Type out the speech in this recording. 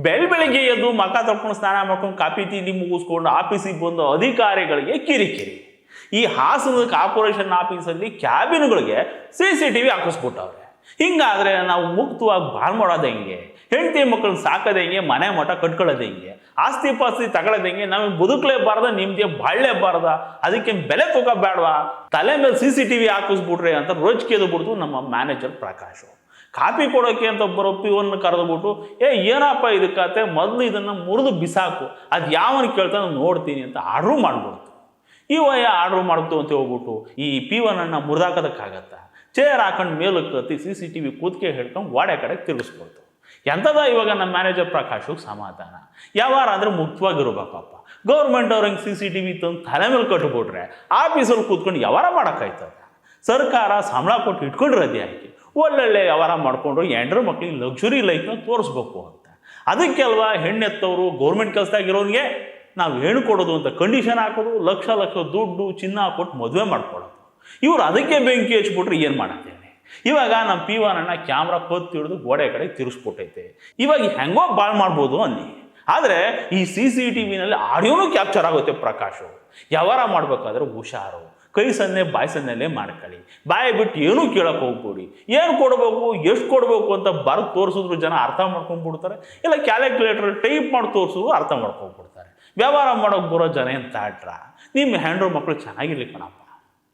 ಬೆಳಗ್ಗೆ ಎದ್ದು ಮಖ ತೊಳ್ಕೊಂಡು ಸ್ನಾನ ಮಾಡ್ಕೊಂಡು ಕಾಫಿ ತಿಂಡಿ ಮುಗಿಸ್ಕೊಂಡು ಆಫೀಸಿಗೆ ಬಂದು ಅಧಿಕಾರಿಗಳಿಗೆ ಕಿರಿಕಿರಿ. ಈ ಹಾಸನದ ಕಾರ್ಪೊರೇಷನ್ ಆಫೀಸಲ್ಲಿ ಕ್ಯಾಬಿನ್ಗಳಿಗೆ CCTV ಹಾಕಿಸ್ಬಿಟ್ಟವ್ರೆ. ಹಿಂಗಾದ್ರೆ ನಾವು ಮುಕ್ತವಾಗಿ ಬಾಳ್ ಮಾಡೋದು ಹೆಂಗೆ? ಹೆಂಡತಿ ಮಕ್ಕಳನ್ನ ಸಾಕೋದು ಹೆಂಗೆ? ಮನೆ ಮಠ ಕಟ್ಕೊಳ್ಳೋದು ಹೆಂಗೆ? ಆಸ್ತಿ ಪಾಸ್ತಿ ತಗೊಳ್ಳೋದು ಹೆಂಗೆ? ನಮಗೆ ಬದುಕಲೇಬಾರ್ದ, ನಿಮ್ಗೆ ಬಾಳಲೇಬಾರ್ದ? ಅದಕ್ಕೆ ಬೆಲೆ ತಗೋಬೇಡವಾ? ತಲೆ ಮೇಲೆ CCTV ಹಾಕಿಸ್ಬಿಟ್ರೆ ಅಂತ ರೋಜಿಕೆದು ಬಿಡ್ತು ನಮ್ಮ ಮ್ಯಾನೇಜರ್ ಪ್ರಕಾಶ್. ಕಾಪಿ ಕೊಡೋಕೆ ಅಂತ ಬರೋ ಪಿವನ್ನು ಕರೆದುಬಿಟ್ಟು, ಏನಪ್ಪ ಇದಕ್ಕತ್ತೆ, ಮೊದಲು ಇದನ್ನು ಮುರಿದು ಬಿಸಾಕು, ಅದು ಯಾವನು ಕೇಳ್ತಾನೆ ನೋಡ್ತೀನಿ ಅಂತ ಆರ್ಡ್ರು ಮಾಡ್ಬಿಡ್ತು. ಆರ್ಡ್ರು ಮಾಡ್ತು ಅಂತ ಹೋಗ್ಬಿಟ್ಟು ಈ P1 ಮುರಿದಾಕೋದಕ್ಕಾಗತ್ತಾ? ಚೇರ್ ಹಾಕೊಂಡು ಮೇಲಕ್ಕೆ ಹತ್ತಿ CCTV ಕೂತ್ಕೆ ಹಿಡ್ಕೊಂಡು ಗೋಡೆ ಕಡೆಗೆ ತಿರುಗಿಸ್ಕೊಳ್ತು. ಎಂಥದ ಇವಾಗ ನಮ್ಮ ಮ್ಯಾನೇಜರ್ ಪ್ರಕಾಶಿಗೆ ಸಮಾಧಾನ. ಯಾವಾರ ಅಂದರೆ ಮುಕ್ತವಾಗಿರ್ಬೇಕಪ್ಪ. ಗೌರ್ಮೆಂಟ್ ಅವ್ರಂಗೆ CCTV ತಂದು ತಲೆ ಮೇಲೆ ಕಟ್ಬಿಟ್ರೆ ಆಫೀಸಲ್ಲಿ ಕೂತ್ಕೊಂಡು ಯಾವಾರ ಮಾಡೋಕ್ಕಾಯ್ತದ? ಸರ್ಕಾರ ಸಂಬಳ ಕೊಟ್ಟು ಇಟ್ಕೊಂಡಿರೋದೇ ಆಯ್ಕೆ ಒಳ್ಳೊಳ್ಳೆ ವ್ಯವಹಾರ ಮಾಡಿಕೊಂಡು ಹೆಂಡ್ರ ಮಕ್ಳಿಗೆ ಲಕ್ಸುರಿ ಲೈಫ್ನ ತೋರಿಸ್ಬೇಕು ಅಂತ. ಅದಕ್ಕೆ ಅಲ್ವಾ ಹೆಣ್ಣೆತ್ತವರು ಗೌರ್ಮೆಂಟ್ ಕೆಲಸದಾಗಿರೋರಿಗೆ ನಾವು ಹೆಣ್ಣು ಕೊಡೋದು ಅಂತ ಕಂಡೀಷನ್ ಹಾಕೋದು, ಲಕ್ಷ ಲಕ್ಷ ದುಡ್ಡು ಚಿನ್ನ ಕೊಟ್ಟು ಮದುವೆ ಮಾಡ್ಕೊಳ್ಳೋದು. ಇವ್ರು ಅದಕ್ಕೆ ಬೆಂಕಿ ಹಚ್ಬಿಟ್ರೆ ಏನು ಮಾಡತ್ತೇನೆ? ಇವಾಗ ನಮ್ಮ P1 ಕ್ಯಾಮ್ರಾ ಕೊತ್ತು ಹಿಡಿದು ಗೋಡೆ ಕಡೆ ತಿರ್ಸ್ಬಿಟ್ಟೈತೆ. ಇವಾಗ ಹೆಂಗೋ ಬಾಳ್ ಮಾಡ್ಬೋದು ಅನ್ನಿ. ಆದರೆ ಈ CCTVನಲ್ಲಿ ಆಡಿಯೋನೂ ಕ್ಯಾಪ್ಚರ್ ಆಗುತ್ತೆ. ಪ್ರಕಾಶು ವ್ಯವಹಾರ ಮಾಡ್ಬೇಕಾದ್ರೆ ಹುಷಾರು, ಕೈ ಸನ್ನೆ ಬಾಯಿ ಸನ್ನೆಲ್ಲೇ ಮಾಡ್ಕೊಳ್ಳಿ. ಬಾಯಿ ಬಿಟ್ಟು ಏನೂ ಕೇಳಕ್ಕೆ ಹೋಗ್ಬಿಡಿ. ಏನು ಕೊಡಬೇಕು, ಎಷ್ಟು ಕೊಡಬೇಕು ಅಂತ ಬರೆದು ತೋರಿಸಿದ್ರು ಜನ ಅರ್ಥ ಮಾಡ್ಕೊಂಡ್ಬಿಡ್ತಾರೆ. ಇಲ್ಲ ಕ್ಯಾಲ್ಕುಲೇಟರ್ ಟೈಪ್ ಮಾಡಿ ತೋರಿಸಿದ್ರು ಅರ್ಥ ಮಾಡ್ಕೊಂಡ್ಬಿಡ್ತಾರೆ. ವ್ಯವಹಾರ ಮಾಡೋಕೆ ಬರೋ ಜನ ಏನು ತಾಟ್ರ? ನಿಮ್ಮ ಹೆಂಡ್ರು ಮಕ್ಕಳು ಚೆನ್ನಾಗಿರ್ಲಿ ಕಣಪ್ಪ.